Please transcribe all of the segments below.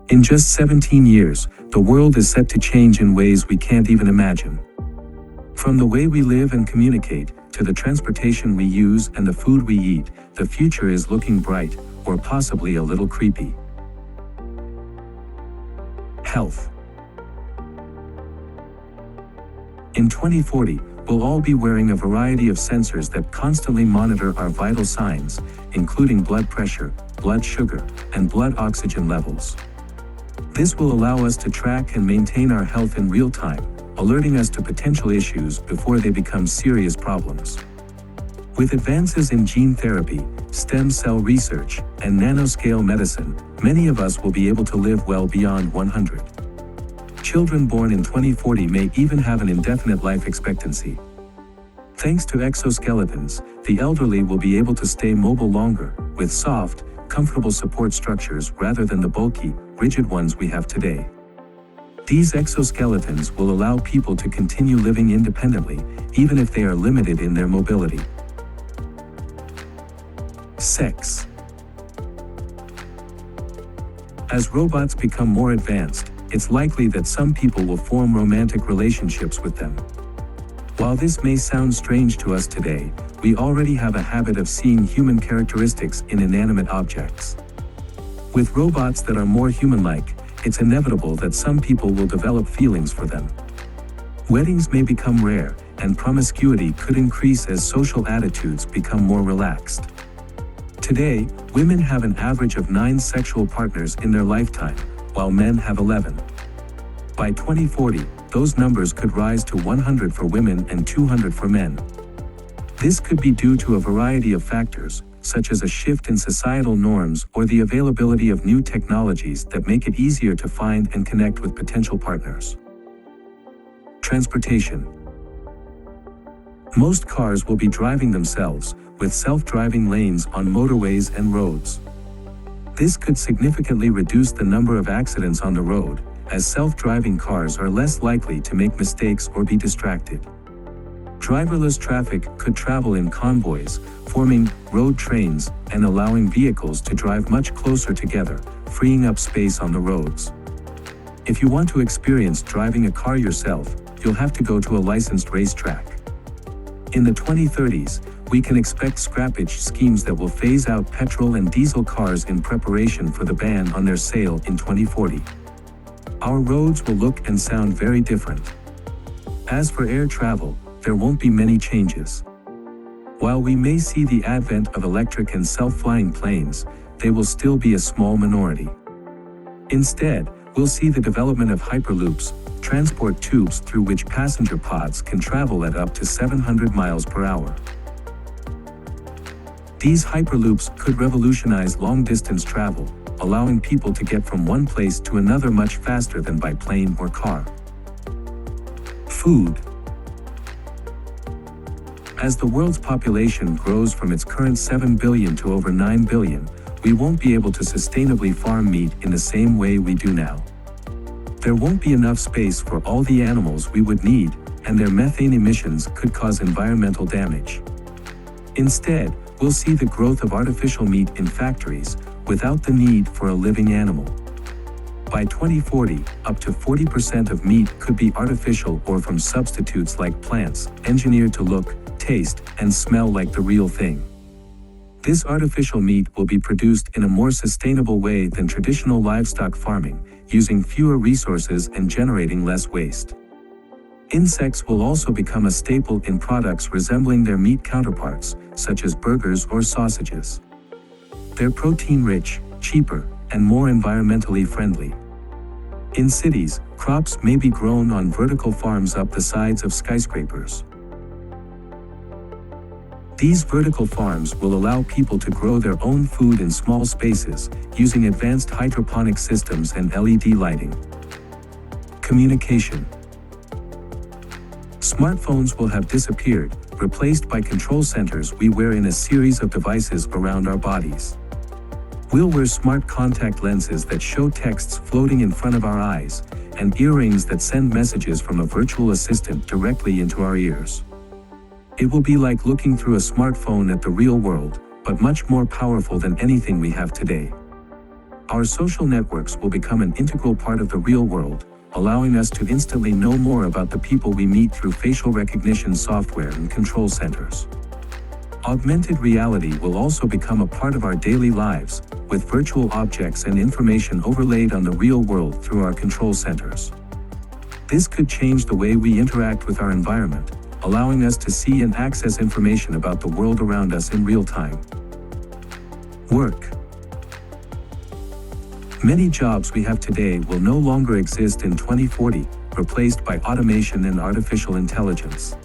In just 17 years, the world is set to change in ways we can't even imagine. From the way we live and communicate, to the transportation we use and the food we eat, the future is looking bright, or possibly a little creepy. Health. In 2040, we'll all be wearing a variety of sensors that constantly monitor our vital signs, including blood pressure, blood sugar, and blood oxygen levels. This will allow us to track and maintain our health in real time, alerting us to potential issues before they become serious problems. With advances in gene therapy, stem cell research, and nanoscale medicine, many of us will be able to live well beyond 100. Children born in 2040 may even have an indefinite life expectancy. Thanks to exoskeletons, the elderly will be able to stay mobile longer, with soft, comfortable support structures rather than the bulky, rigid ones we have today. These exoskeletons will allow people to continue living independently, even if they are limited in their mobility. Sex. As robots become more advanced, it's likely that some people will form romantic relationships with them. While this may sound strange to us today, we already have a habit of seeing human characteristics in inanimate objects. With robots that are more human-like, it's inevitable that some people will develop feelings for them. Weddings may become rare, and promiscuity could increase as social attitudes become more relaxed. Today, women have an average of 9 sexual partners in their lifetime, while men have 11. By 2040, those numbers could rise to 100 for women and 200 for men. This could be due to a variety of factors, such as a shift in societal norms or the availability of new technologies that make it easier to find and connect with potential partners. Transportation. Most cars will be driving themselves, with self-driving lanes on motorways and roads. This could significantly reduce the number of accidents on the road, as self-driving cars are less likely to make mistakes or be distracted. Driverless traffic could travel in convoys, forming road trains and allowing vehicles to drive much closer together, freeing up space on the roads. If you want to experience driving a car yourself, you'll have to go to a licensed racetrack. In the 2030s, we can expect scrappage schemes that will phase out petrol and diesel cars in preparation for the ban on their sale in 2040. Our roads will look and sound very different. As for air travel, there won't be many changes. While we may see the advent of electric and self-flying planes, they will still be a small minority. Instead, we'll see the development of hyperloops, transport tubes through which passenger pods can travel at up to 700 miles per hour. These hyperloops could revolutionize long-distance travel, allowing people to get from one place to another much faster than by plane or car. Food. As the world's population grows from its current 7 billion to over 9 billion, we won't be able to sustainably farm meat in the same way we do now. There won't be enough space for all the animals we would need, and their methane emissions could cause environmental damage. Instead, we'll see the growth of artificial meat in factories, without the need for a living animal. By 2040, up to 40% of meat could be artificial or from substitutes like plants, engineered to look, taste, and smell like the real thing. This artificial meat will be produced in a more sustainable way than traditional livestock farming, using fewer resources and generating less waste. Insects will also become a staple in products resembling their meat counterparts, such as burgers or sausages. They're protein-rich, cheaper, and more environmentally friendly. In cities, crops may be grown on vertical farms up the sides of skyscrapers. These vertical farms will allow people to grow their own food in small spaces, using advanced hydroponic systems and LED lighting. Communication. Smartphones will have disappeared, replaced by control centers we wear in a series of devices around our bodies. We'll wear smart contact lenses that show texts floating in front of our eyes, and earrings that send messages from a virtual assistant directly into our ears. It will be like looking through a smartphone at the real world, but much more powerful than anything we have today. Our social networks will become an integral part of the real world, allowing us to instantly know more about the people we meet through facial recognition software and control centers. Augmented reality will also become a part of our daily lives, with virtual objects and information overlaid on the real world through our control centers. This could change the way we interact with our environment, allowing us to see and access information about the world around us in real time. Work. Many jobs we have today will no longer exist in 2040, replaced by automation and artificial intelligence.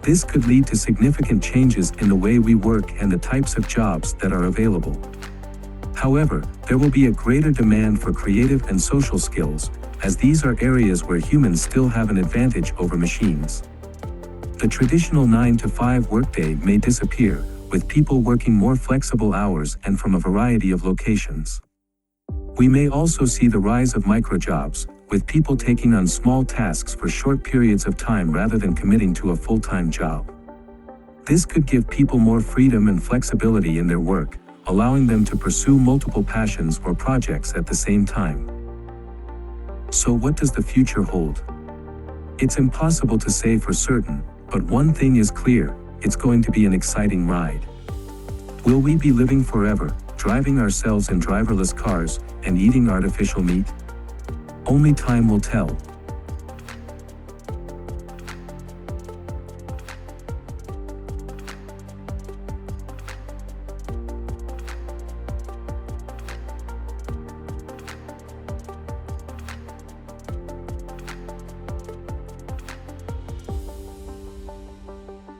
This could lead to significant changes in the way we work and the types of jobs that are available. However, there will be a greater demand for creative and social skills, as these are areas where humans still have an advantage over machines. The traditional 9-to-5 workday may disappear, with people working more flexible hours and from a variety of locations. We may also see the rise of microjobs, with people taking on small tasks for short periods of time rather than committing to a full-time job. This could give people more freedom and flexibility in their work, allowing them to pursue multiple passions or projects at the same time. So what does the future hold? It's impossible to say for certain, but one thing is clear: it's going to be an exciting ride. Will we be living forever, driving ourselves in driverless cars, and eating artificial meat? Only time will tell.